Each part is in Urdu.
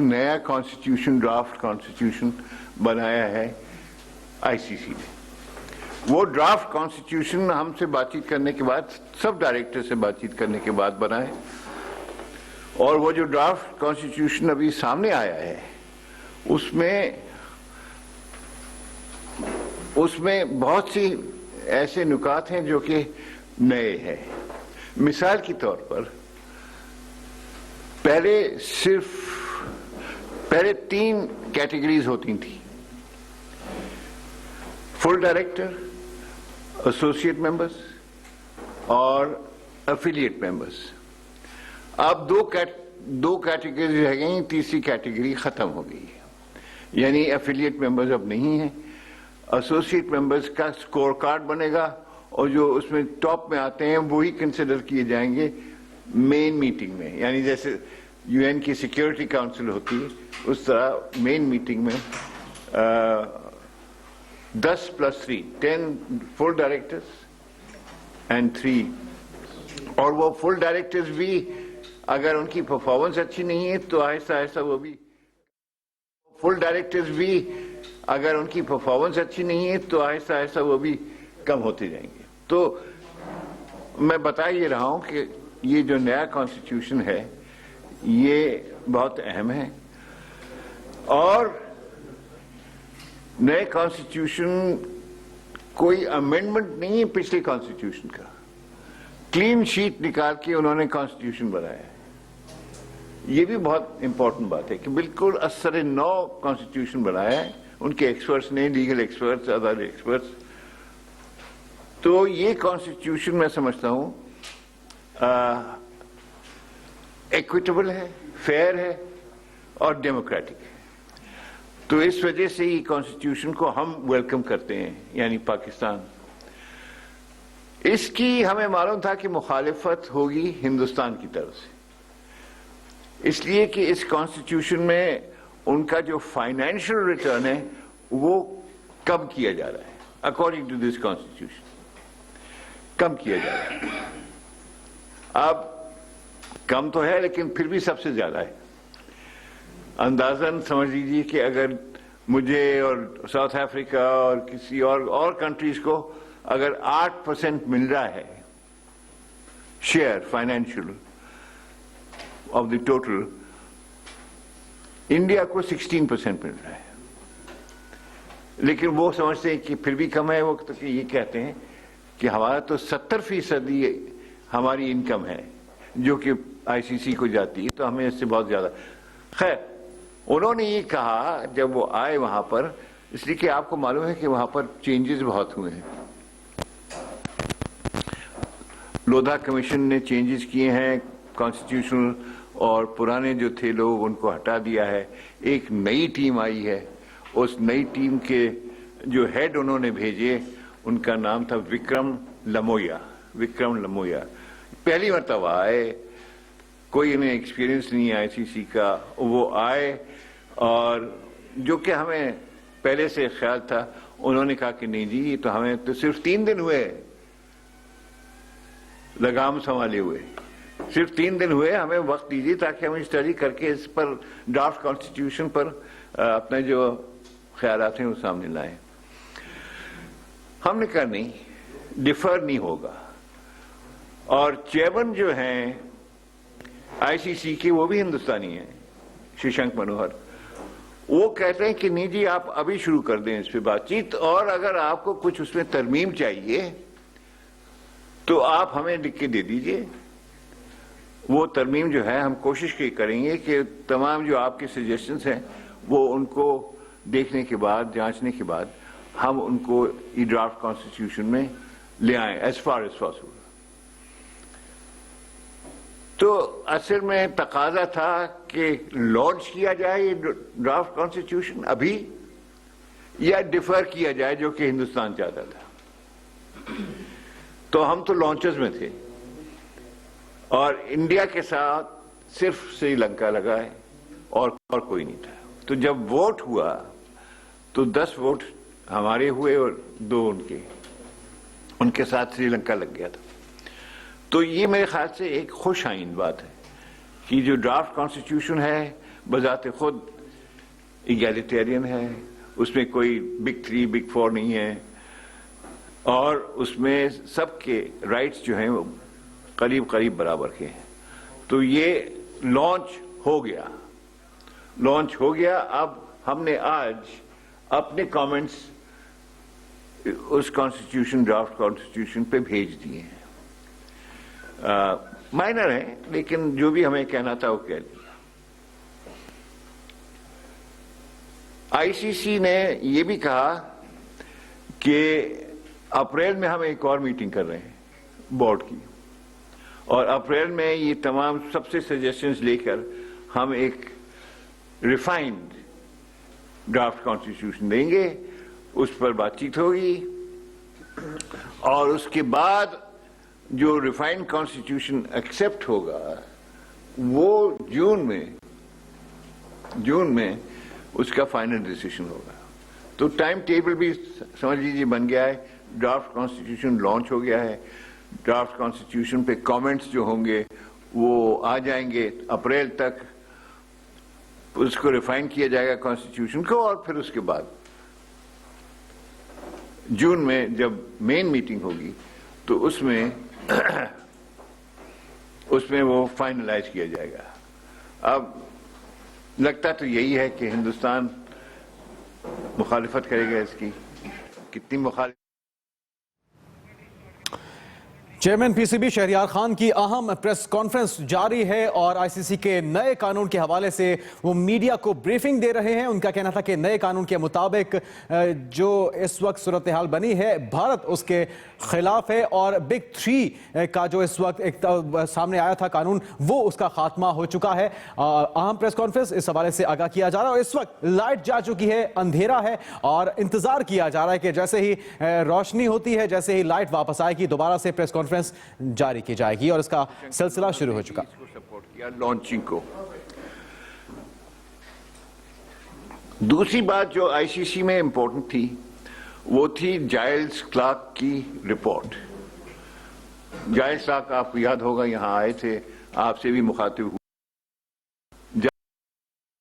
نیا کانسٹیٹیوشن ڈرافٹ کانسٹیٹیوشن بنایا ہے آئی سی سی نے. وہ ڈرافٹ کانسٹیٹیوشن ہم سے بات چیت کرنے کے بعد سب ڈائریکٹر سے بات چیت کرنے کے بعد بنا ہے, اور وہ جو ڈرافٹ کانسٹیٹیوشن ابھی سامنے آیا ہے اس میں بہت سی ایسے نکات ہیں جو کہ نئے ہیں. مثال کے طور پر پہلے 3 کیٹیگریز ہوتی تھیں: فل ڈائریکٹر, ایسوسیٹ ممبرز اور ایفیلیٹ ممبرز. اب دو کیٹیگریز رہ گئی, تیسری کیٹیگری ختم ہو گئی ہے, یعنی ایفیلیٹ ممبرز اب نہیں ہیں. ایسوسیٹ ممبرز کا سکور کارڈ بنے گا اور جو اس میں ٹاپ میں آتے ہیں وہی کنسیڈر کیے جائیں گے مین میٹنگ میں. یعنی جیسے یو این کی سیکیورٹی کاؤنسل ہوتی ہے اس طرح مین میٹنگ میں 10+3 فل ڈائریکٹرز اینڈ 3, اور وہ فل ڈائریکٹرز بھی اگر ان کی پرفارمنس اچھی نہیں ہے تو آہستہ آہستہ وہ بھی کم ہوتے جائیں گے. تو میں بتا یہ رہا ہوں کہ یہ جو نیا کانسٹیٹیوشن ہے یہ بہت اہم ہے, اور نئے کانسٹیٹیوشن کوئی امینڈمنٹ نہیں ہے پچھلے کانسٹیٹیوشن کا. کلین شیٹ نکال کے انہوں نے کانسٹیٹیوشن بنایا ہے. یہ بھی بہت امپورٹنٹ بات ہے کہ بالکل اثر نو کانسٹیٹیوشن بنایا ہے ان کے ایکسپرٹس نے, لیگل ایکسپرٹس, ادر ایکسپرٹس. تو یہ کانسٹیٹیوشن میں سمجھتا ہوں ایکویٹیبل ہے, فیئر ہے اور ڈیموکریٹک ہے. تو اس وجہ سے یہ کانسٹیٹیوشن کو ہم ویلکم کرتے ہیں, یعنی پاکستان. اس کی ہمیں معلوم تھا کہ مخالفت ہوگی ہندوستان کی طرف سے, اس لیے کہ اس کانسٹیٹیوشن میں ان کا جو فائنینشیل ریٹرن ہے وہ کم کیا جا رہا ہے. اکارڈنگ ٹو دس کانسٹیٹیوشن کم کیا جا رہا ہے. اب کم تو ہے لیکن پھر بھی سب سے زیادہ ہے. اندازاً سمجھ لیجیے کہ اگر مجھے اور ساؤتھ افریقہ اور کسی اور کنٹریز کو اگر 8% مل رہا ہے share financial of the total, India کو 16% مل رہا ہے. لیکن وہ سمجھتے ہیں کہ پھر بھی کم ہے. وہ تو یہ کہتے ہیں کہ ہمارا تو 70% ہماری انکم ہے جو کہ آئی سی سی کو جاتی ہے, تو ہمیں اس سے بہت زیادہ. خیر, انہوں نے یہ کہا جب وہ آئے وہاں پر, اس لیے کہ آپ کو معلوم ہے کہ وہاں پر چینجز بہت ہوئے ہیں. لودھا کمیشن نے چینجز کیے ہیں کانسٹیٹیوشنل, اور پرانے جو تھے لوگ ان کو ہٹا دیا ہے. ایک نئی ٹیم آئی ہے. اس نئی ٹیم کے جو ہیڈ انہوں نے بھیجے ان کا نام تھا وکرم لمویا. پہلی مرتبہ آئے, کوئی انہیں ایکسپیرینس نہیں ہے آئی سی سی کا. وہ آئے اور جو کہ ہمیں پہلے سے خیال تھا, انہوں نے کہا کہ نہیں جی, یہ تو ہمیں تو صرف 3 دن ہوئے لگام سنبھالے ہوئے, صرف 3 دن ہوئے, ہمیں وقت دیجیے تاکہ ہم اسٹڈی کر کے اس پر ڈرافٹ کانسٹیٹیوشن پر اپنے جو خیالات ہیں وہ سامنے لائیں. ہم نے کہا نہیں, ڈیفر نہیں ہوگا. اور چیئرمین جو ہیں آئی سی سی کے وہ بھی ہندوستانی ہیں, ششانک منوہر. وہ کہتے ہیں کہ نہیں جی آپ ابھی شروع کر دیں اس پہ بات چیت, اور اگر آپ کو کچھ اس میں ترمیم چاہیے تو آپ ہمیں لکھ کے دے دیجئے. وہ ترمیم جو ہے ہم کوشش کریں گے کہ تمام جو آپ کے سجیشنز ہیں وہ ان کو دیکھنے کے بعد, جانچنے کے بعد ہم ان کو ای ڈرافٹ کانسٹیٹیوشن میں لے آئیں ایز فار ایز پاسبل. تو اصل میں تقاضا تھا کہ لانچ کیا جائے یہ ڈرافٹ کانسٹیٹیوشن ابھی, یا ڈیفر کیا جائے جو کہ ہندوستان چاہتا تھا. تو ہم تو لانچرز میں تھے, اور انڈیا کے ساتھ صرف سری لنکا لگا ہے اور کوئی نہیں تھا. تو جب ووٹ ہوا تو 10 ووٹ ہمارے ہوئے اور 2 ان کے ساتھ سری لنکا لگ گیا تھا. تو یہ میرے خیال سے ایک خوش آئند بات ہے کہ جو ڈرافٹ کانسٹیٹیوشن ہے بذات خود ایگالیٹیرین ہے، اس میں کوئی بگ 3 بگ 4 نہیں ہے، اور اس میں سب کے رائٹس جو ہیں وہ قریب قریب برابر کے ہیں. تو یہ لانچ ہو گیا. اب ہم نے آج اپنے کامنٹس اس کانسٹیٹیوشن ڈرافٹ کانسٹیٹیوشن پہ بھیج دیے ہیں. مائنر ہیں لیکن جو بھی ہمیں کہنا تھا وہ کہہ لیا. آئی سی سی نے یہ بھی کہا کہ اپریل میں ہم ایک اور میٹنگ کر رہے ہیں بورڈ کی، اور اپریل میں یہ تمام سب سے سجیشنز لے کر ہم ایک ریفائنڈ ڈرافٹ کانسٹیٹیوشن دیں گے. اس پر بات چیت ہوگی، اور اس کے بعد جو ریفائنڈ کانسٹیٹیوشن ایکسپٹ ہوگا وہ جون میں اس کا فائنل ڈیسیشن ہوگا. تو ٹائم ٹیبل بھی سمجھ لیجیے بن گیا ہے. ڈرافٹ کانسٹیٹیوشن لانچ ہو گیا ہے. ڈرافٹ کانسٹیٹیوشن پہ کامنٹس جو ہوں گے وہ آ جائیں گے اپریل تک. اس کو ریفائن کیا جائے گا کانسٹیٹیوشن کو، اور پھر اس کے بعد جون میں جب مین میٹنگ ہوگی تو اس میں وہ فائنلائز کیا جائے گا. اب لگتا تو یہی ہے کہ ہندوستان مخالفت کرے گا. اس کی کتنی مخالفت؟ Chairman P C B Shaharyar Khan کی اہم پریس کانفرنس جاری ہے، اور آئی سی سی کے نئے قانون کے حوالے سے وہ میڈیا کو بریفنگ دے رہے ہیں. ان کا کہنا تھا کہ نئے قانون کے مطابق جو اس وقت صورتحال بنی ہے بھارت اس کے خلاف ہے، اور بگ 3 کا جو اس وقت ایک سامنے آیا تھا قانون وہ اس کا خاتمہ ہو چکا ہے. اہم پریس کانفرنس اس حوالے سے آگاہ کیا جا رہا ہے، اور اس وقت لائٹ جا چکی ہے، اندھیرا ہے، اور انتظار کیا جا رہا ہے کہ جیسے ہی روشنی ہوتی ہے، جیسے ہی لائٹ واپس آئے گی دوبارہ سے پریس کانفرنس جاری کی جائے گی، اور اس کا سلسلہ شروع ہو چکا. سپورٹ کیا لانچنگ کو. دوسری بات جو آئی سی سی میں امپورٹنٹ تھی وہ تھی جائلز کلارک کی رپورٹ. جائلز کلارک آپ کو یاد ہوگا یہاں آئے تھے، آپ سے بھی مخاطب ہوئے.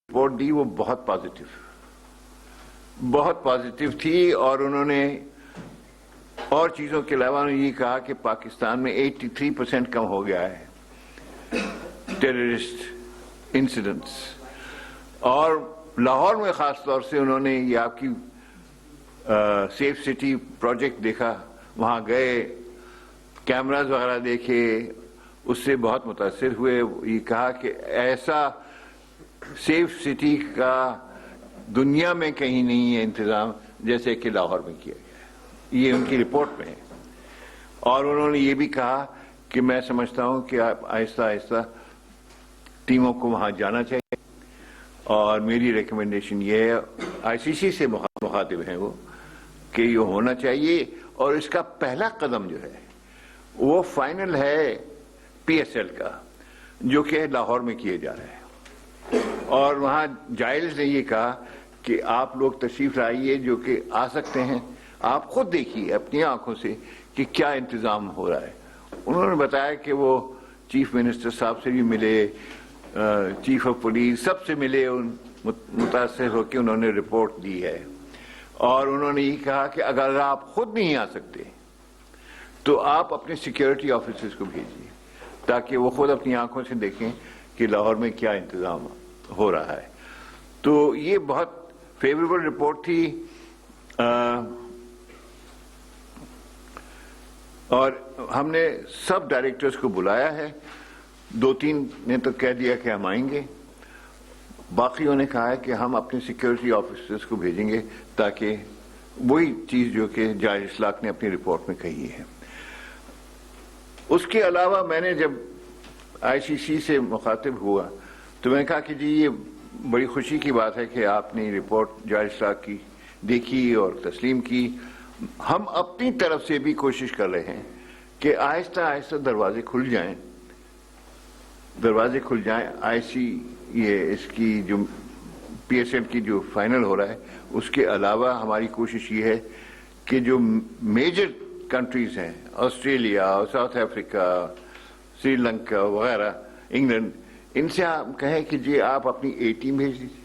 رپورٹ دی وہ بہت پازیٹیو تھی، اور انہوں نے اور چیزوں کے علاوہ انہوں نے یہ کہا کہ پاکستان میں 83% کم ہو گیا ہے ٹیررسٹ انسیڈنٹس. اور لاہور میں خاص طور سے انہوں نے یہ آپ کی سیف سٹی پروجیکٹ دیکھا، وہاں گئے، کیمراز وغیرہ دیکھے، اس سے بہت متاثر ہوئے. یہ کہا کہ ایسا سیف سٹی کا دنیا میں کہیں نہیں ہے انتظام جیسے کہ لاہور میں کیا گیا. یہ ان کی رپورٹ میں ہے. اور انہوں نے یہ بھی کہا کہ میں سمجھتا ہوں کہ آہستہ آہستہ ٹیموں کو وہاں جانا چاہیے، اور میری ریکمنڈیشن یہ ہے، آئی سی سی سے مخاطب ہیں وہ، کہ یہ ہونا چاہیے. اور اس کا پہلا قدم جو ہے وہ فائنل ہے پی ایس ایل کا، جو کہ لاہور میں کیے جا رہے ہیں. اور وہاں جائلز نے یہ کہا کہ آپ لوگ تشریف لائیے جو کہ آ سکتے ہیں، آپ خود دیکھیے اپنی آنکھوں سے کہ کیا انتظام ہو رہا ہے. انہوں نے بتایا کہ وہ چیف منسٹر صاحب سے بھی ملے، چیف آف پولیس سب سے ملے، متاثر ہو کے انہوں نے رپورٹ دی ہے. اور انہوں نے یہ کہا کہ اگر آپ خود نہیں آ سکتے تو آپ اپنے سیکیورٹی آفیسرز کو بھیجیے تاکہ وہ خود اپنی آنکھوں سے دیکھیں کہ لاہور میں کیا انتظام ہو رہا ہے. تو یہ بہت فیوریبل رپورٹ تھی. اور ہم نے سب ڈائریکٹرز کو بلایا ہے، 2-3 نے تو کہہ دیا کہ ہم آئیں گے، باقیوں نے کہا ہے کہ ہم اپنے سیکیورٹی آفیسرز کو بھیجیں گے تاکہ وہی چیز جو کہ جائلز کلارک نے اپنی رپورٹ میں کہی ہے. اس کے علاوہ میں نے جب آئی سی سی سے مخاطب ہوا تو میں نے کہا کہ جی یہ بڑی خوشی کی بات ہے کہ آپ نے رپورٹ جائلز کلارک کی دیکھی اور تسلیم کی. ہم اپنی طرف سے بھی کوشش کر رہے ہیں کہ آہستہ آہستہ دروازے کھل جائیں. آئی سی یہ اس کی جو پی ایس ایل کی جو فائنل ہو رہا ہے اس کے علاوہ ہماری کوشش یہ ہے کہ جو میجر کنٹریز ہیں، Australia, South Africa, Sri Lanka وغیرہ، انگلینڈ، ان سے آپ کہیں کہ جی آپ اپنی اے ٹیم بھیج دیجیے،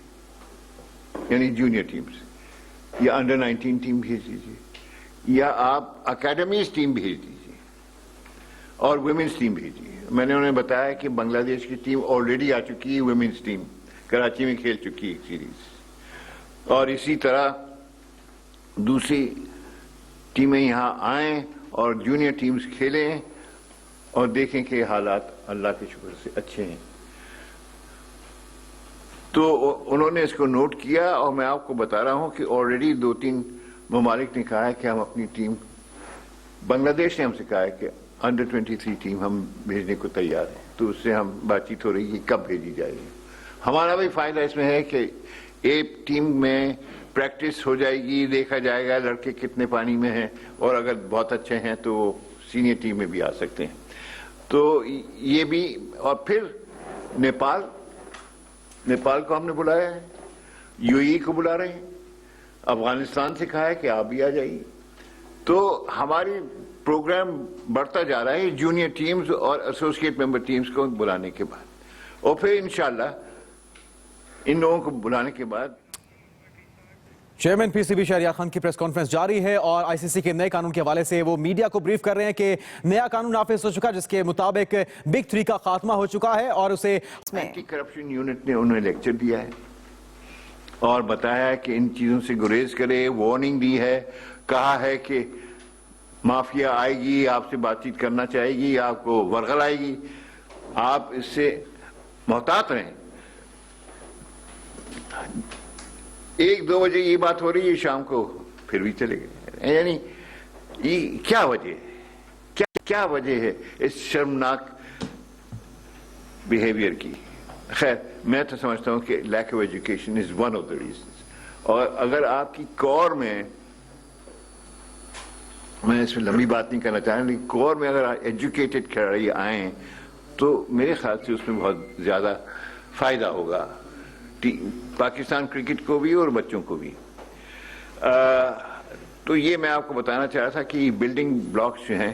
یعنی جونیئر ٹیم سے، یا انڈر 19 ٹیم بھیج دیجیے، یا آپ اکیڈمیز ٹیم بھیج دیجیے اور ویمنس ٹیم بھیجیے۔ میں نے انہیں بتایا کہ بنگلہ دیش کی ٹیم آلریڈی آ چکی ہے، ویمنس ٹیم کراچی میں کھیل چکی ہے ایک سیریز، اور اسی طرح دوسری ٹیمیں یہاں آئیں اور جونیئر ٹیمز کھیلیں اور دیکھیں کہ حالات اللہ کے شکر سے اچھے ہیں۔ تو انہوں نے اس کو نوٹ کیا، اور میں آپ کو بتا رہا ہوں کہ آلریڈی 2-3 ممالک نے کہا ہے کہ ہم اپنی ٹیم، بنگلہ دیش نے ہم سے کہا ہے کہ انڈر 23 ٹیم ہم بھیجنے کو تیار ہیں، تو اس سے ہم بات چیت ہو رہی ہے کب بھیجی جائے گی۔ ہمارا بھی فائدہ اس میں ہے کہ ایک ٹیم میں پریکٹس ہو جائے گی، دیکھا جائے گا لڑکے کتنے پانی میں ہیں، اور اگر بہت اچھے ہیں تو وہ سینئر ٹیم میں بھی آ سکتے ہیں۔ تو یہ بھی، اور پھر نیپال کو ہم نے بلایا ہے، یو اے ای کو بلا رہے ہیں، افغانستان سے کہا ہے کہ آپ بھی آ جائیے۔ تو ہماری پروگرام بڑھتا جا رہا ہے جونیئر ٹیمز اور ایسوسیٹ ممبر ٹیمز کو بلانے کے بعد، اور پھر انشاءاللہ ان لوگوں کو بلانے کے بعد chairman P C B Shaharyar Khan کی پریس کانفرنس جاری ہے اور آئی سی سی کے نئے قانون کے حوالے سے وہ میڈیا کو بریف کر رہے ہیں کہ نیا قانون نافذ ہو چکا، جس کے مطابق بگ 3 کا خاتمہ ہو چکا ہے، اور اسے اینٹی کرپشن یونٹ نے انہیں لیکچر دیا ہے اور بتایا ہے کہ ان چیزوں سے گریز کرے، وارننگ دی ہے، کہا ہے کہ مافیا آئے گی، آپ سے بات چیت کرنا چاہے گی، آپ کو ورغل آئے گی، آپ اس سے محتاط رہیں۔ 1-2 بجے یہ بات ہو رہی ہے، شام کو پھر بھی چلے گئے، یعنی یہ کیا وجہ ہے، کیا وجہ ہے اس شرمناک بیہیویئر کی؟ خیر میں تو سمجھتا ہوں کہ lack of education is one of the reasons, اور اگر آپ کی کور میں اس میں لمبی بات نہیں کرنا چاہ رہا، لیکن کور میں اگر ایجوکیٹڈ کھلاڑی آئیں تو میرے خیال سے اس میں بہت زیادہ فائدہ ہوگا پاکستان کرکٹ کو بھی اور بچوں کو بھی۔ تو یہ میں آپ کو بتانا چاہ رہا تھا کہ بلڈنگ بلاکس جو ہیں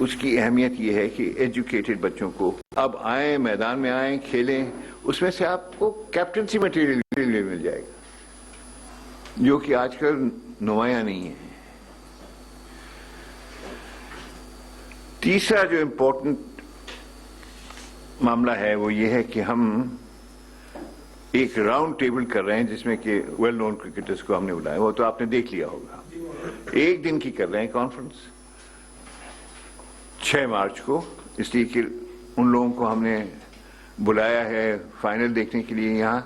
اس کی اہمیت یہ ہے کہ ایجوکیٹڈ بچوں کو اب آئیں، میدان میں آئیں، کھیلیں، اس میں سے آپ کو کیپٹنسی مٹیریل مل جائے گا جو کہ آج کل نمایاں نہیں ہے۔ تیسرا جو امپورٹنٹ معاملہ ہے وہ یہ ہے کہ ہم ایک راؤنڈ ٹیبل کر رہے ہیں جس میں کہ ویل نون کرکٹرز کو ہم نے بلایا، وہ تو آپ نے دیکھ لیا ہوگا، 1 دن کی کر رہے ہیں کانفرنس 6 مارچ کو، اس لیے کہ ان لوگوں کو ہم نے بلایا ہے فائنل دیکھنے کے لیے یہاں،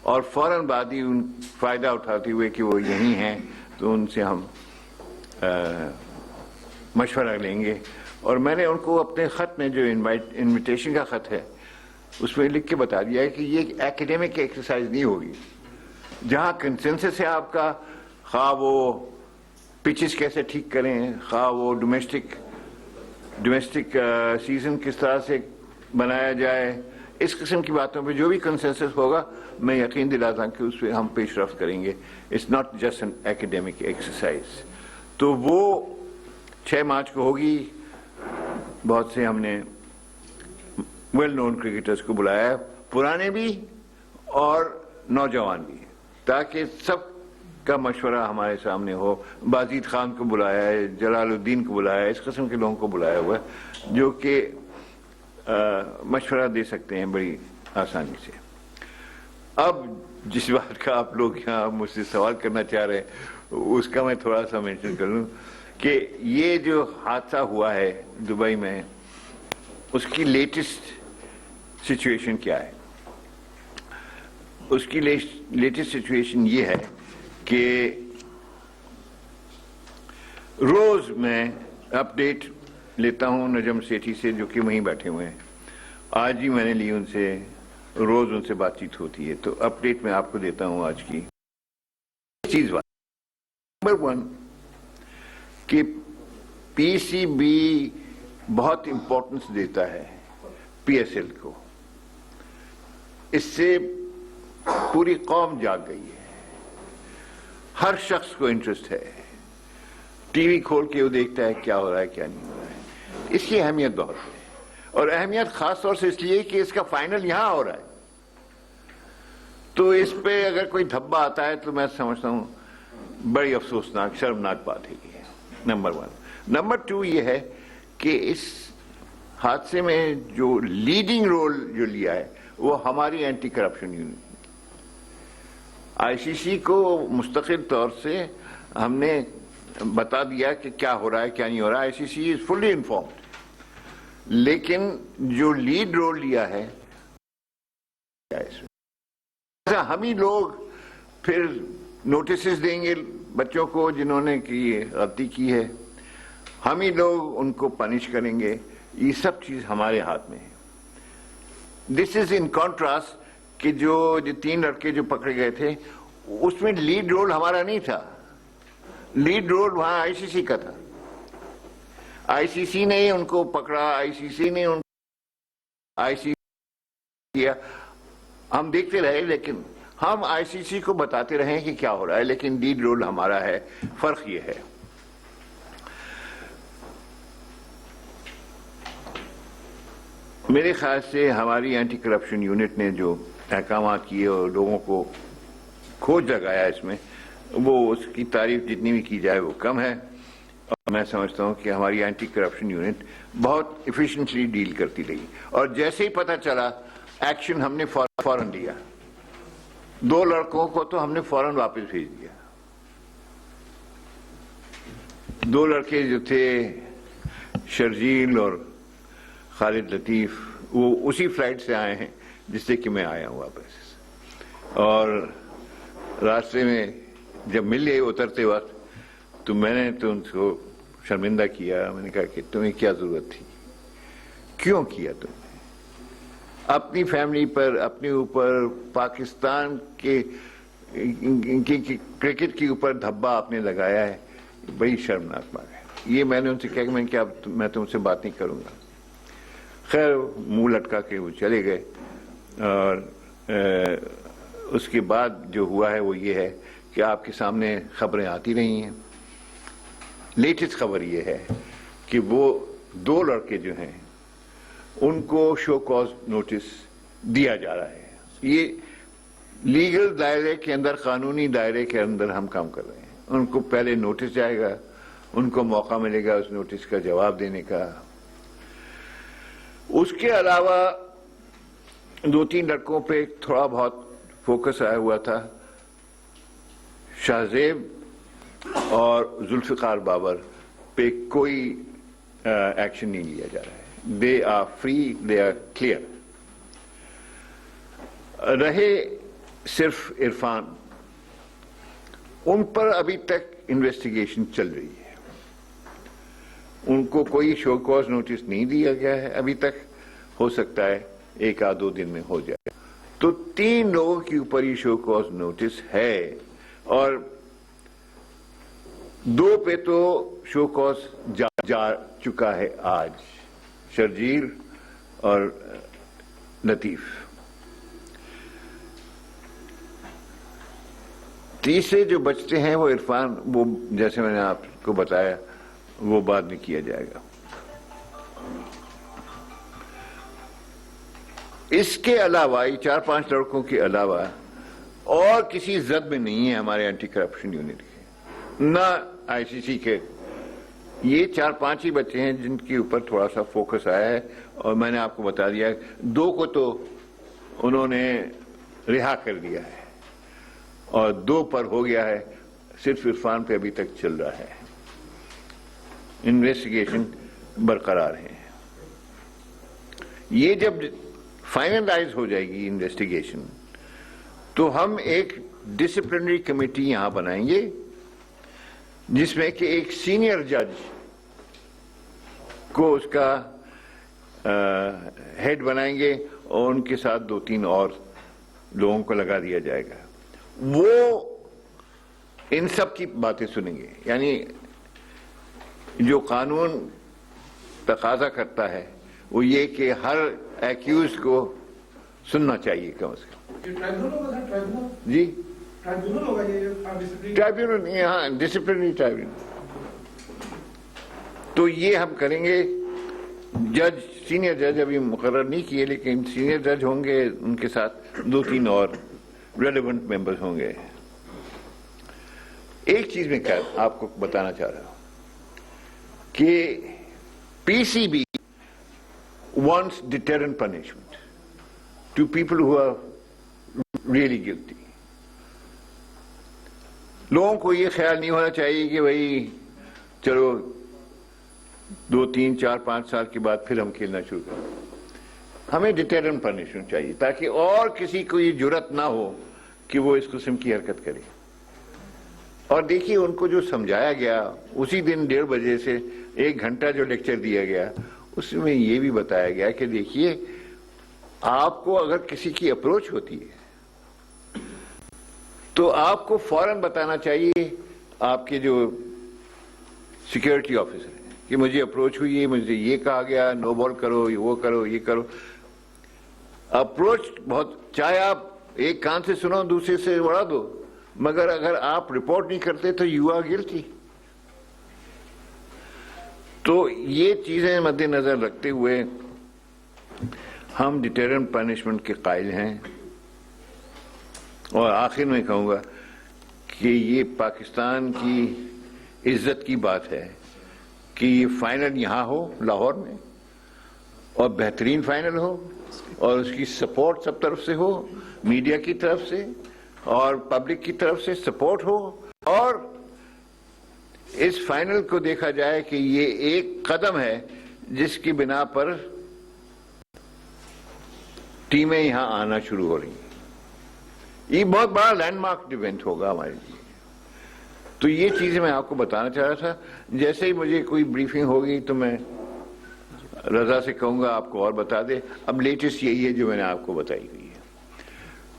اور فوراً بعد ہی ان فائدہ اٹھاتے ہوئے کہ وہ یہیں ہیں تو ان سے ہم مشورہ لیں گے۔ اور میں نے ان کو اپنے خط میں جو انویٹیشن کا خط ہے اس میں لکھ کے بتا دیا ہے کہ یہ ایک ایکیڈیمک ایکسرسائز نہیں ہوگی، جہاں کنسنسس ہے آپ کا، خواہ وہ پچز کیسے ٹھیک کریں، خواہ وہ ڈومیسٹک سیزن کس طرح سے بنایا جائے، اس قسم کی باتوں پہ جو بھی کنسنسس ہوگا میں یقین دلاتا ہوں کہ اس پہ ہم پیش رفت کریں گے۔ It's not just an academic exercise. تو وہ 6 مارچ کو ہوگی۔ بہت سے ہم نے ویل نون کرکٹرز کو بلایا ہے، پرانے بھی اور نوجوان بھی، تاکہ سب کا مشورہ ہمارے سامنے ہو۔ بازید خان کو بلایا ہے، جلال الدین کو بلایا ہے، اس قسم کے لوگوں کو بلایا ہوا ہے جو کہ مشورہ دے سکتے ہیں بڑی آسانی سے۔ اب جس بات کا آپ لوگ یہاں مجھ سے سوال کرنا چاہ رہے ہیں اس کا میں تھوڑا سا مینشن کر لوں کہ یہ جو حادثہ ہوا ہے دبئی میں، اس کی لیٹسٹ سچویشن کیا ہے؟ اس کی لیٹسٹ سچویشن یہ ہے کہ روز میں اپڈیٹ لیتا ہوں نجم سیٹھی سے جو کہ وہیں بیٹھے ہوئے ہیں، آج ہی میں نے لی ان سے، روز ان سے بات چیت ہوتی ہے، تو اپڈیٹ میں آپ کو دیتا ہوں آج کی چیز۔ نمبر 1 کہ پی سی بی بہت امپورٹنس دیتا ہے پی ایس ایل کو، اس سے پوری قوم جاگ گئی ہے، ہر شخص کو انٹرسٹ ہے، ٹی وی کھول کے وہ دیکھتا ہے کیا ہو رہا ہے کیا نہیں ہو رہا ہے، اس کی اہمیت بہت ہے۔ اور اہمیت خاص طور سے اس لیے کہ اس کا فائنل یہاں ہو رہا ہے. تو اس پہ اگر کوئی دھبا آتا ہے تو میں سمجھتا ہوں بڑی افسوسناک شرمناک بات ہے یہ. نمبر 1. نمبر 2 یہ ہے کہ اس حادثے میں جو لیڈنگ رول جو لیا ہے وہ ہماری اینٹی کرپشن یونٹ. آئی سی سی کو مستقل طور سے ہم نے بتا دیا کہ کیا ہو رہا ہے کیا نہیں ہو رہا ہے. آئی سی سی از فلی انفارمڈ. لیکن جو لیڈ رول لیا ہے ہم ہی لوگ پھر نوٹسز دیں گے بچوں کو جنہوں نے غلطی کی ہے, ہم ہی لوگ ان کو پنش کریں گے. یہ سب چیز ہمارے ہاتھ میں ہے. دس از ان کانٹراسٹ کہ جو 3 لڑکے جو پکڑے گئے تھے اس میں لیڈ رول ہمارا نہیں تھا. لیڈ رول وہاں آئی سی سی کا تھا. آئی سی سی نے ان کو پکڑا, آئی سی سی نے ان آئی سی کیا, ہم دیکھتے رہے. لیکن ہم آئی سی سی کو بتاتے رہے کہ کیا ہو رہا ہے, لیکن لیڈ رول ہمارا ہے. فرق یہ ہے. میرے خیال سے ہماری اینٹی کرپشن یونٹ نے جو احکامات کیے اور لوگوں کو کھوج لگایا اس میں, وہ اس کی تعریف جتنی بھی کی جائے وہ کم ہے. اور میں سمجھتا ہوں کہ ہماری اینٹی کرپشن یونٹ بہت ایفیشینٹلی ڈیل کرتی رہی. اور جیسے ہی پتہ چلا ایکشن ہم نے فوراً لیا. 2 لڑکوں کو تو ہم نے فوراً واپس بھیج دیا. 2 لڑکے جو تھے شرجیل اور خالد لطیف, وہ اسی فلائٹ سے آئے ہیں جس سے کہ میں آیا ہوں واپس. اور راستے میں جب مل گئے اترتے وقت تو میں نے تو ان کو شرمندہ کیا. میں نے کہا کہ تمہیں کیا ضرورت تھی, کیوں کیا تم نے, اپنی فیملی پر, اپنے اوپر, پاکستان کے کرکٹ کے اوپر دھبا آپ نے لگایا ہے. بڑی شرمناک بات ہے یہ. میں نے ان سے کہا کہ میں تم سے بات نہیں کروں گا. خیر منہ لٹکا کے وہ چلے گئے. اور اس کے بعد جو ہوا ہے وہ یہ ہے کہ آپ کے سامنے خبریں آتی رہی ہیں. لیٹسٹ خبر یہ ہے کہ وہ 2 لڑکے جو ہیں ان کو شو کاز نوٹس دیا جا رہا ہے. یہ لیگل دائرے کے اندر, قانونی دائرے کے اندر ہم کام کر رہے ہیں. ان کو پہلے نوٹس جائے گا, ان کو موقع ملے گا اس نوٹس کا جواب دینے کا. اس کے علاوہ 2-3 لڑکوں پہ تھوڑا بہت فوکس آیا ہوا تھا. شاہزیب اور ذوالفقار بابر پہ کوئی ایکشن نہیں لیا جا رہا ہے. They are free, they are clear. رہے صرف عرفان, ان پر ابھی تک انویسٹیگیشن چل رہی ہے. ان کو کوئی شو کاز نوٹس نہیں دیا گیا ہے ابھی تک. ہو سکتا ہے 1-2 دن میں ہو جائے. تو 3 لوگوں کے اوپر یہ شو کاز نوٹس ہے, اور 2 پہ تو شو کاز جا چکا ہے آج, شرجیل اور لطیف. تیسرے جو بچتے ہیں وہ عرفان, وہ جیسے میں نے آپ کو بتایا وہ بعد میں کیا جائے گا. اس کے علاوہ یہ 4-5 لڑکوں کے علاوہ اور کسی زد میں نہیں ہے ہمارے اینٹی کرپشن یونٹ کے, نہ آئی سی سی کے. یہ 4-5 ہی بچے ہیں جن کے اوپر تھوڑا سا فوکس آیا ہے. اور میں نے آپ کو بتا دیا 2 کو تو انہوں نے رہا کر دیا ہے اور 2 پر ہو گیا ہے. صرف عرفان پہ ابھی تک چل رہا ہے. انویسٹیگیشن برقرار ہے. یہ جب فائنلائز ہو جائے گی انویسٹیگیشن تو ہم ایک ڈسپلنری کمیٹی یہاں بنائیں گے جس میں کہ ایک سینئر جج کو اس کا ہیڈ بنائیں گے اور ان کے ساتھ 2-3 اور لوگوں کو لگا دیا جائے گا. وہ ان سب کی باتیں سنیں گے. یعنی جو قانون تقاضا کرتا ہے وہ یہ کہ ہر ایکیوز کو سننا چاہیے کم از کم. جی ٹرائبیونل, ہاں ڈسپلنری ٹرائبیونل. تو یہ ہم کریں گے. جج سینئر جج ابھی مقرر نہیں کیے، لیکن سینئر جج ہوں گے، ان کے ساتھ 2-3 اور ریلیونٹ ممبرز ہوں گے۔ ایک چیز میں آپ کو بتانا چاہ رہا ہوں کہ P C B wants deterrent punishment to people who are really guilty۔ لوگوں کو یہ خیال نہیں ہونا چاہیے کہ بھائی چلو 2, 3, 4, 5 سال کے بعد پھر ہم کھیلنا شروع کریں۔ ہمیں ڈیٹرنٹ پنشمنٹ چاہیے تاکہ اور کسی کو یہ جرات نہ ہو کہ وہ اس قسم کی حرکت کرے۔ اور دیکھیے ان کو جو سمجھایا گیا اسی دن 1:30 بجے سے 1 گھنٹہ جو لیکچر دیا گیا، اس میں یہ بھی بتایا گیا کہ دیکھیے آپ کو اگر کسی کی اپروچ ہوتی ہے تو آپ کو فوراً بتانا چاہیے آپ کے جو سیکیورٹی آفیسر ہیں کہ مجھے اپروچ ہوئی ہے، مجھے یہ کہا گیا نو بال کرو، وہ کرو، یہ کرو۔ اپروچ بہت، چاہے آپ ایک کان سے سنو دوسرے سے اڑا دو، مگر اگر آپ رپورٹ نہیں کرتے تو یو آر گلٹی۔ تو یہ چیزیں مد نظر رکھتے ہوئے ہم ڈیٹرنٹ پنشمنٹ کے قائل ہیں۔ اور آخر میں کہوں گا کہ یہ پاکستان کی عزت کی بات ہے کہ یہ فائنل یہاں ہو لاہور میں، اور بہترین فائنل ہو، اور اس کی سپورٹ سب طرف سے ہو، میڈیا کی طرف سے اور پبلک کی طرف سے سپورٹ ہو، اور اس فائنل کو دیکھا جائے کہ یہ ایک قدم ہے جس کی بنا پر ٹیمیں یہاں آنا شروع ہو رہی ہیں۔ یہ بہت بڑا لینڈ مارک ایونٹ ہوگا ہمارے لیے۔ تو یہ چیزیں میں آپ کو بتانا چاہ رہا تھا۔ جیسے ہی مجھے کوئی بریفنگ ہوگی تو میں رضا سے کہوں گا آپ کو اور بتا دے۔ اب لیٹسٹ یہی ہے جو میں نے آپ کو بتائی ہوئی ہے۔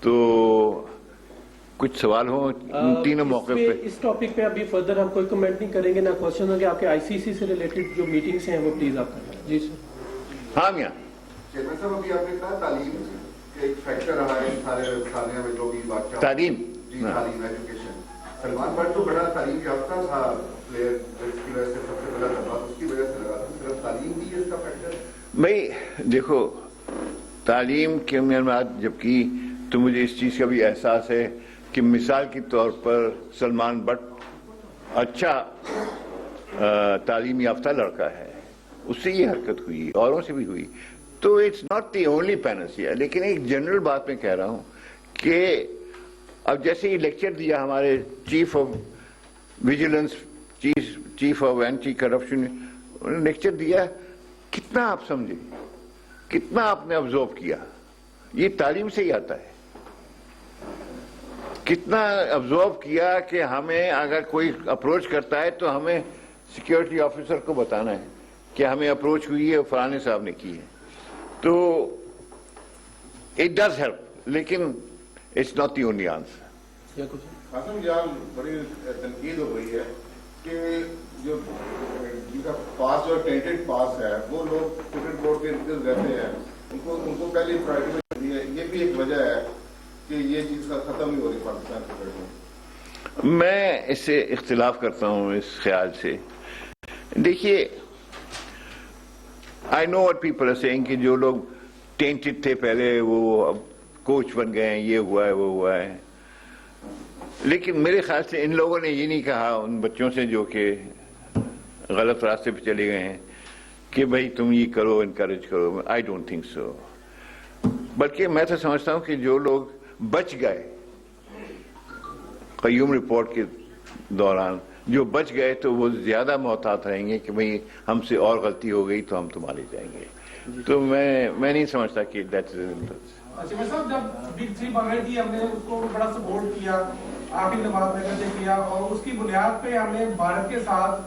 تو کچھ سوال ہوں تینوں موقع پہ؟ اس ٹاپک پہ ابھی فردر ہم کوئی کمنٹ نہیں کریں گے، نہ کوشچن ہوں گے۔ آپ کے آئی سی سی سے ریلیٹڈ جو میٹنگز ہیں وہ پلیز آپ کریں۔ جی سر۔ ہاں میاں چیئرمین صاحب، ابھی آپ نے کہا تعلیم ایک فیکٹر رہا ہے سارے خانے میں جو بھی بات، تعلیم، جی تعلیم، ایجوکیشن۔ سلمان بٹ تو بڑا تعلیم یافتہ تھا پلیئر، جس کی وجہ سے سب سے بڑا دباؤ اس کی وجہ سے لگا تھا، صرف تعلیم بھی اس کا فیکٹر؟ بھائی دیکھو، تعلیم کی میں بات جب کی تو مجھے اس چیز کا بھی احساس ہے کہ مثال کے طور پر سلمان بٹ اچھا تعلیم یافتہ لڑکا ہے، اس سے یہ حرکت ہوئی، اوروں سے بھی ہوئی۔ تو اٹس ناٹ دی اونلی پینسیا، لیکن ایک جنرل بات میں کہہ رہا ہوں کہ اب جیسے یہ لیکچر دیا ہمارے chief of vigilance, chief of anti corruption, انہوں نے لیکچر دیا، کتنا آپ سمجھے، کتنا آپ نے آبزرو کیا، یہ تعلیم سے ہی آتا ہے۔ کتنا آبزرو کیا کہ ہمیں اگر کوئی اپروچ کرتا ہے تو ہمیں سیکیورٹی آفیسر کو بتانا ہے کہ ہمیں اپروچ ہوئی ہے، فلانے صاحب نے کی ہے۔ تو اٹ ڈز ہیلپ، لیکن it's not the only answer. Qasim جان، بڑی تنقید ہو گئی ہے کہ جو جن کا پاس جو ٹینٹڈ پاس ہے وہ لوگ کرکٹ بورڈ کے ارد رہتے ہیں، ان کو پہلی پرائرٹی دی ہے۔ یہ بھی ایک وجہ ہے کہ یہ چیز کا ختم ہی ہو رہی پاکستان کرکٹ میں۔ میں اس سے اختلاف کرتا ہوں اس خیال سے۔ دیکھیے، I know what people are saying کہ جو لوگ ٹینٹڈ تھے پہلے وہ اب کوچ بن گئے ہیں، یہ ہوا ہے وہ ہوا ہے، لیکن میرے خیال سے ان لوگوں نے یہ نہیں کہا ان بچوں سے جو کہ غلط راستے پہ چلے گئے ہیں کہ بھائی تم یہ کرو، انکریج کرو۔ I don't think so۔ بلکہ میں تو سمجھتا ہوں کہ جو لوگ بچ گئے قیوم رپورٹ کے دوران، جو بچ گئے تو وہ زیادہ محتاط رہیں گے کہ بھئی ہم سے اور غلطی ہو گئی تو ہم تمہارے جائیں گے۔ تو میں نہیں سمجھتا کہ دیٹ از صاحب جب بگ تھری بن رہی تھی ہم نے اس کو بڑا سپورٹ کیا، آخری نماز میں کیسے کیا، اور اس کی بنیاد پہ ہم نے بھارت کے ساتھ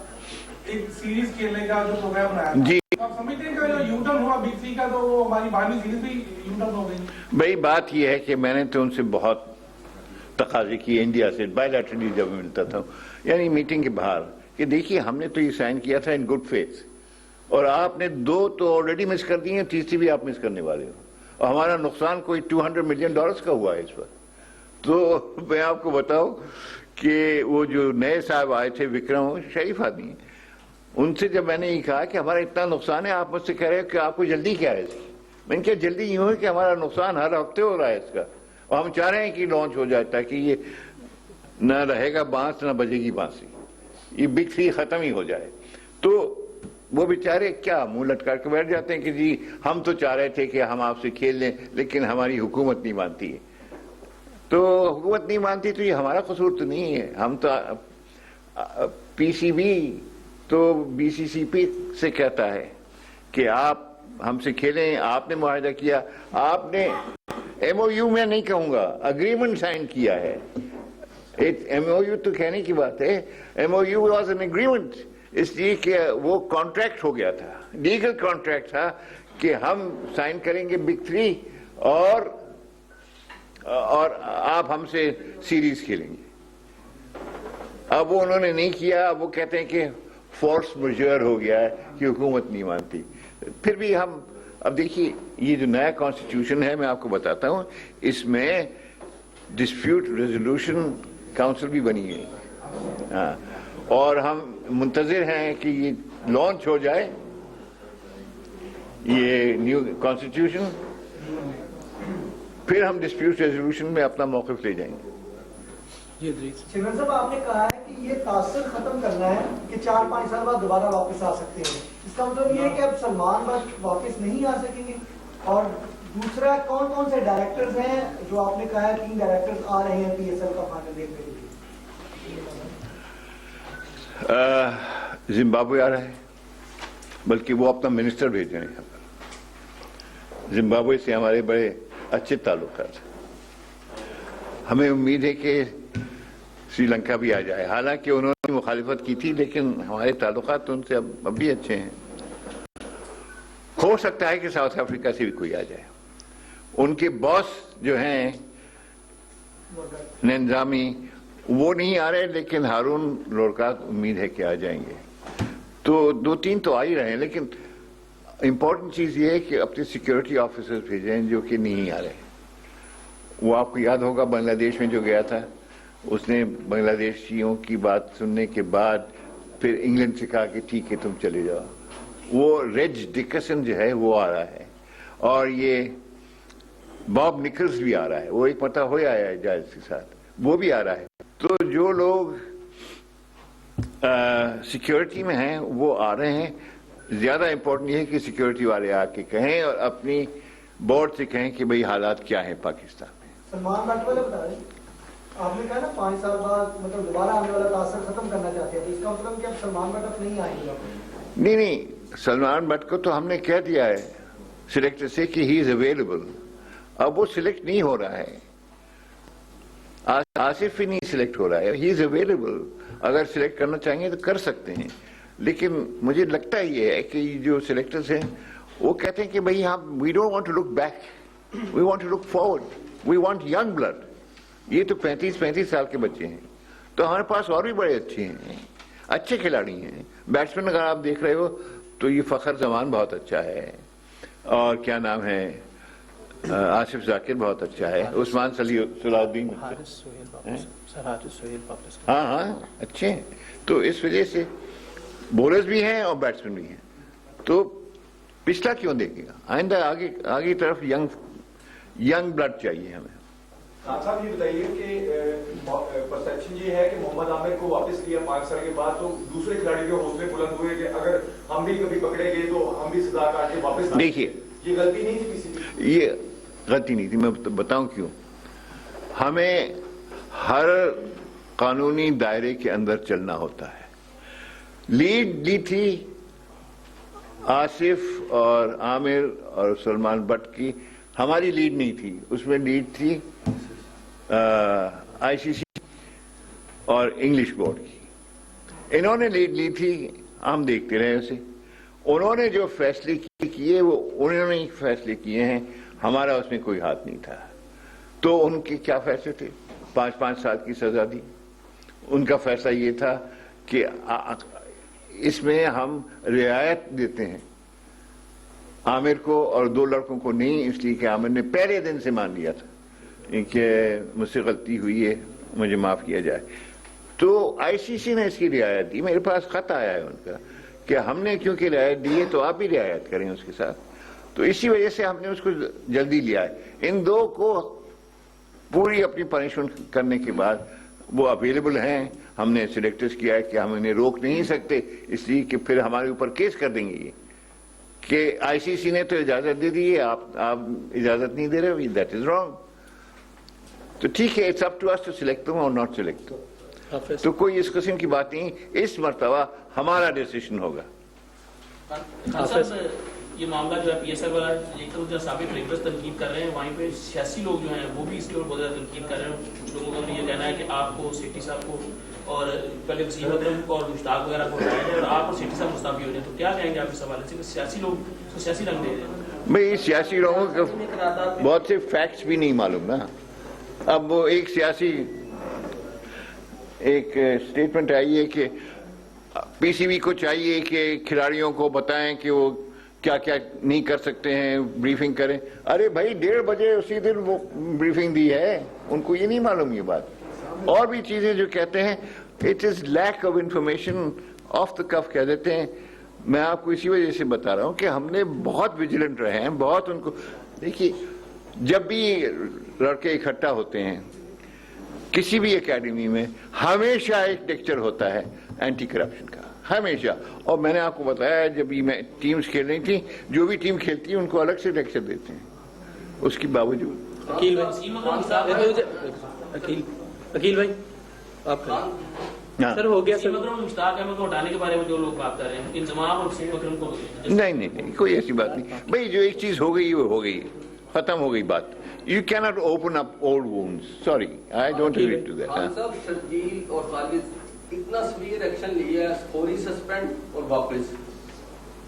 ایک سیریز کھیلنے کا جو پروگرام بنایا تھا۔ جی، آپ سمجھتے ہیں کہ جو یو ٹرن ہوا بگ تھری کا تو وہ ہماری 12ویں سیریز بھی یو ٹرن ہو گئی؟ بھائی بات یہ ہے کہ میں نے تو ان سے بہت تقاضے کی انڈیا سے، بائی لیٹرلی جب میں ملتا تھا، یعنی میٹنگ کے باہر، کہ دیکھیے ہم نے تو یہ سائن کیا تھا ان گڈ فیتھ، اور آپ نے 2 تو آلریڈی مس کر دی ہیں، تیسری بھی آپ مس کرنے والے ہو، اور ہمارا نقصان کوئی $200 ملین کا ہوا ہے اس پر۔ تو میں آپ کو بتاؤں کہ وہ جو نئے صاحب آئے تھے وکرم، شریف آدمی ہیں، ان سے جب میں نے یہ کہا کہ ہمارا اتنا نقصان ہے, آپ مجھ سے کہہ رہے ہو کہ آپ کو جلدی کیا ہے اس کی. میں نے کہا جلدی یوں ہے کہ ہمارا نقصان ہر ہفتے ہو رہا ہے اس کا, اور ہم چاہ رہے ہیں کہ لانچ ہو جائے تاکہ یہ نہ رہے گا بانس نہ بجے گی بانسی, یہ بگ تھری ختم ہی ہو جائے. تو وہ بیچارے کیا منہ لٹکا کے بیٹھ جاتے ہیں کہ جی ہم تو چاہ رہے تھے کہ ہم آپ سے کھیل لیں لیکن ہماری حکومت نہیں مانتی ہے. تو حکومت نہیں مانتی تو یہ ہمارا قصور تو نہیں ہے. ہم تو پی سی بی تو بی سی سی پی سے کہتا ہے کہ آپ ہم سے کھیلیں, آپ نے معاہدہ کیا, آپ نے ایم او یو میں نہیں کہوں گا, اگریمنٹ سائن کیا ہے. ایم او یو تو کہنے کی بات ہے, M O U was an agreement, اس لیے کہ وہ کانٹریکٹ ہو گیا تھا, لیگل کانٹریکٹ تھا کہ ہم سائن کریں گے بگ تھری اور آپ ہم سے سیریز کھیلیں گے. اب وہ انہوں نے نہیں کیا, اب وہ کہتے ہیں کہ فورس میجر ہو گیا ہے کہ حکومت نہیں مانتی. پھر بھی ہم اب دیکھیے یہ جو نیا کانسٹیٹیوشن ہے میں آپ کو بتاتا ہوں, اس میں ڈسپیوٹ ریزولوشن کاؤنسل بھی بنی ہے, ہاں, اور ہم منتظر ہیں کہ یہ لانچ ہو جائے یہ نیو کانسٹیٹیوشن, پھر ہم ڈسپیوٹ ریزولوشن میں اپنا موقف لے جائیں گے. چیئرمین صاحب آپ نے کہا ہے کہ یہ تاثر ختم کرنا ہے کہ 4-5 سال بعد دوبارہ واپس آ سکتے ہیں, اس کا مطلب یہ ہے کہ اب سلمان بٹ واپس نہیں آ سکیں گے. اور دوسرا کون کون سے ڈائریکٹرز ہیں جو آپ نے کہا ہے 3 ڈائریکٹرز آ رہے ہیں پی ایس ایل کا فائنل دیکھنے کے لیے؟ زمبابوے آ رہا ہے, بلکہ وہ اپنا منسٹر بھیج رہے ہیں یہاں پر. زمبابوے سے ہمارے بڑے اچھے تعلقات ہیں, ہمیں امید ہے کہ سری لنکا بھی آ جائے. حالانکہ انہوں نے مخالفت کی تھی لیکن ہمارے تعلقات ان سے اب بھی اچھے ہیں. ہو سکتا ہے کہ ساؤتھ افریقہ سے بھی کوئی آ جائے. ان کے باس جو ہیں ننظامی وہ نہیں آ رہے, لیکن ہارون لورکات امید ہے کہ آ جائیں گے. تو 2-3 تو آ ہی رہے ہیں, لیکن امپورٹنٹ چیز یہ ہے کہ اپنے سیکیورٹی آفیسر بھیجیں جو کہ نہیں آ رہے. وہ آپ کو یاد ہوگا بنگلہ دیش میں جو گیا تھا, اس نے بنگلہ دیشیوں کی بات سننے کے بعد پھر انگلینڈ سے کہا کہ ٹھیک ہے تم چلے جاؤ. وہ ریج ڈکسن جو ہے وہ آ رہا ہے, اور یہ باب نکلز بھی آ رہا ہے, وہ ایک مرتبہ ہو آیا ہے جائز کے ساتھ, وہ بھی آ رہا ہے. تو جو لوگ سیکیورٹی میں ہیں وہ آ رہے ہیں. زیادہ امپورٹنٹ یہ ہے کہ سیکیورٹی والے آ کے کہیں اور اپنی بورڈ سے کہیں کہ بھئی حالات کیا ہیں پاکستان میں. سلمان بٹ والے بتا رہے ہیں, آپ نے کہا نا 5 سال بعد مطلب دوبارہ آنے والا تاثر ختم کرنا چاہتے ہیں, تو اس کا مطلب کہ اب سلمان بٹ اب نہیں آئیں گے؟ نہیں, سلمان بٹ کو تو ہم نے کہہ دیا ہے سلیکٹر سے کہ ہی از اویلیبل. اب وہ سلیکٹ نہیں ہو رہا ہے, آصف ہی نہیں سلیکٹ ہو رہا ہے. ہی از اویلیبل, اگر سلیکٹ کرنا چاہیں گے تو کر سکتے ہیں. لیکن مجھے لگتا یہ ہے کہ جو سلیکٹرز ہیں وہ کہتے ہیں کہ بھئی ہم we don't want to look back, we want to look forward, we want young blood. یہ تو 35 سال کے بچے ہیں, تو ہمارے پاس اور بھی بڑے اچھے ہیں, اچھے کھلاڑی ہیں. بیٹسمین اگر آپ دیکھ رہے ہو تو یہ فخر زمان بہت اچھا ہے, اور کیا نام ہے آصف ذاکر بہت اچھا ہے, عثمان صلاح الدین, ہاں اچھے ہیں. تو اس وجہ سے بولرز بھی ہیں اور بیٹسمین بھی ہیں. تو پچھلا کیوں دیکھے گا, آئندہ آگے طرف ینگ بلڈ چاہیے ہمیں. صاحب یہ بتائیے کہ پرسپشن یہ ہے کہ محمد عامر کو واپس کیا 5 سال کے بعد, تو دوسرے کھلاڑی کے حوصلے بلند ہوئے کہ اگر ہم بھی کبھی پکڑے گئے تو ہم بھی سزا کاٹ کے واپس. دیکھیے یہ غلطی نہیں تھی کسی کی, یہ غلطی نہیں تھی. میں بتاؤں کیوں. ہمیں ہر قانونی دائرے کے اندر چلنا ہوتا ہے. لیڈ لی تھی آصف اور عامر اور سلمان بٹ کی, ہماری لیڈ نہیں تھی. اس میں لیڈ تھی آئی سی سی اور انگلش بورڈ کی. انہوں نے لیڈ لی تھی, ہم دیکھتے رہے اسے. انہوں نے جو فیصلے کیے وہ انہوں نے فیصلے کیے ہیں, ہمارا اس میں کوئی ہاتھ نہیں تھا. تو ان کے کیا فیصلے تھے؟ 5 سال کی سزا دی. ان کا فیصلہ یہ تھا کہ اس میں ہم رعایت دیتے ہیں عامر کو اور 2 لڑکوں کو نہیں, اس لیے کہ عامر نے پہلے دن سے مان لیا تھا کہ مجھ سے غلطی ہوئی ہے, مجھے معاف کیا جائے. تو آئی سی سی نے اس کی رعایت دی. میرے پاس خط آیا ہے ان کا کہ ہم نے کیونکہ رعایت دی ہے تو آپ بھی رعایت کریں اس کے ساتھ. تو اسی وجہ سے ہم نے اس کو جلدی لیا ہے. ان دو کو پوری اپنی پنشمنٹ کرنے کے بعد وہ اویلیبل ہیں. ہم نے سلیکٹرز کیا ہے کہ ہم انہیں روک نہیں سکتے اس لیے کہ پھر ہمارے اوپر کیس کر دیں گے یہ کہ آئی سی سی نے تو اجازت دے دی ہے, آپ اجازت نہیں دے رہے, دیٹ از رانگ. تو ٹھیک ہے, it's up to us to select them اور ناٹ سلیکٹ دم. تو کوئی اس قسم کی بات نہیں, اس مرتبہ ہمارا ڈیسیشن ہوگا. یہ معاملہ جو ہے پی ایس ایل والا ایک طرف جو سابق ریگولرز تنقید کر رہے ہیں, وہیں پہ سیاسی لوگ جو ہیں وہ بھی اس کے اوپر بہت زیادہ تنقید کر رہے ہیں. کچھ لوگوں کا بھی یہ کہنا ہے کہ آپ کو سیٹھی صاحب کو اور پہلے وسیم اکرم کو اور مشتاق وغیرہ کو ہٹایا جائے اور آپ اور سیٹھی صاحب مستعفی ہو جائیں. تو کیا کہیں گے آپ اس حوالے سے کہ سیاسی لوگ اس کو سیاسی رنگ دے رہے ہیں؟ بھئی سیاسی لوگوں کو بہت سے فیکٹس بھی نہیں معلوم نا. اب وہ ایک سیاسی ایک سٹیٹمنٹ آئی ہے کہ پی سی بی کو چاہیے کہ کھلاڑیوں کو بتائیں کہ وہ کیا کیا نہیں کر سکتے ہیں, بریفنگ کریں. ارے بھائی 1:30 بجے اسی دن وہ بریفنگ دی ہے, ان کو یہ نہیں معلوم یہ بات. اور بھی چیزیں جو کہتے ہیں it is lack of information, off the cuff کہہ دیتے ہیں. میں آپ کو اسی وجہ سے بتا رہا ہوں کہ ہم نے بہت ویجیلنٹ رہے ہیں, بہت ان کو. دیکھیے جب بھی لڑکے اکٹھا ہوتے ہیں کسی بھی اکیڈمی میں ہمیشہ ایک لیکچر ہوتا ہے اینٹی کرپشن کا, ہمیشہ. اور میں نے آپ کو بتایا جب یہ ٹیمز کھیل رہی تھیں, جو بھی ٹیم کھیلتی ہے ان کو الگ سے لیکچر دیتے ہیں. اس کے باوجود عقیل بھائی آپ سر ہو گیا سر. مشتاق احمد کو ہٹانے کے بارے میں جو لوگ بات کر رہے ہیں, انضمام اور وسیم اکرم کو نہیں کوئی ایسی بات نہیں. بھائی جو ایک چیز ہو گئی وہ ہو گئی, ختم ہو گئی بات. You cannot open up old wounds. Sorry, I don't agree to that. Khan صاحب شرجیل اور خالد اتنا سویر ایکشن لیا ہے, فوری سسپینڈ اور واپس,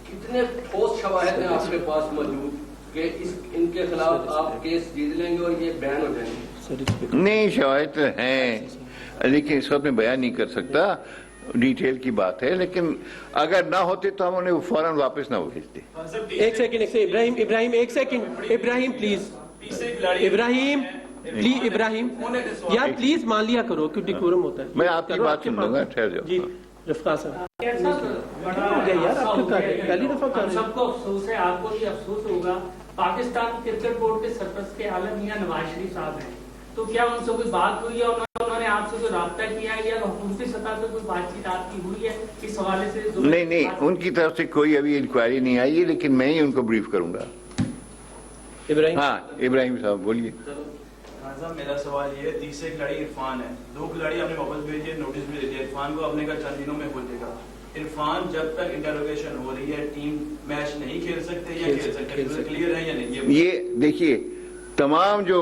کتنے ٹھوس شواہد ہیں آپ کے پاس موجود کہ ان کے خلاف آپ کیس جیت لیں گے اور یہ بین ہو جائیں گے؟ نہیں شواہد ہیں لیکن اس وقت میں بیان نہیں کر سکتا, ڈیٹیل کی بات ہے. لیکن اگر نہ ہوتے تو ہم انہیں فوراً واپس نہ بھیجتے. ایک سیکنڈ ابراہیم ایک سیکنڈ ابراہیم پلیز ابراہیم یار پلیز مان لیا کرو کہ ڈیکورم ہوتا ہے. میں آپ کی بات سن لوں گا, ٹھہر جاؤ. جی رفقا صاحب یار آپ کو پہلی دفعہ کر رہے ہیں. سب کو افسوس ہے, آپ کو بھی افسوس ہوگا. پاکستان کرکٹ بورڈ کے سرپرست کے عالم میاں نواز شریف صاحب ہیں, تو کیا ان سے کوئی بات ہوئی ہے اور انہوں نے آپ سے کوئی رابطہ کیا ہے یا حکومتی سطح پہ کوئی بات چیت آپ کی ہوئی ہے اس حوالے سے؟ نہیں ان کی طرف سے کوئی ابھی انکوائری نہیں آئی ہے, لیکن میں ہی ان کو بریف کروں گا. ہاں ابراہیم صاحب بولیے. خان صاحب میرا سوال یہ ہے, تیسرے کھلاڑی عرفان ہے, 2 کھلاڑی آپ نے واپس بھیجے, نوٹس بھی دے دیا. عرفان کو اپنے کا چند دنوں میں بھیجے گا. عرفان جب تک انٹروگیشن ہو رہی ہے ٹیم میچ نہیں کھیل سکتے یا کھیل سکتے, کلیئر ہے یا نہیں؟ یہ دیکھیے تمام جو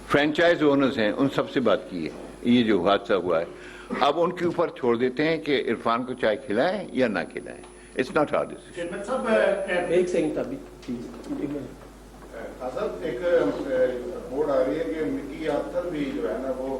فرینچائز اونرز ہیں ان سب سے بات کی ہے. یہ جو حادثہ ہوا ہے اب ان کے اوپر چھوڑ دیتے ہیں کہ عرفان کو چائے کھلائیں یا نہ کھلائیں. It's not our decision. ایک سیکنڈ ابھی صاحب ایک رپورٹ آ رہی ہے کہ مکی آتھر بھی جو ہے نا وہ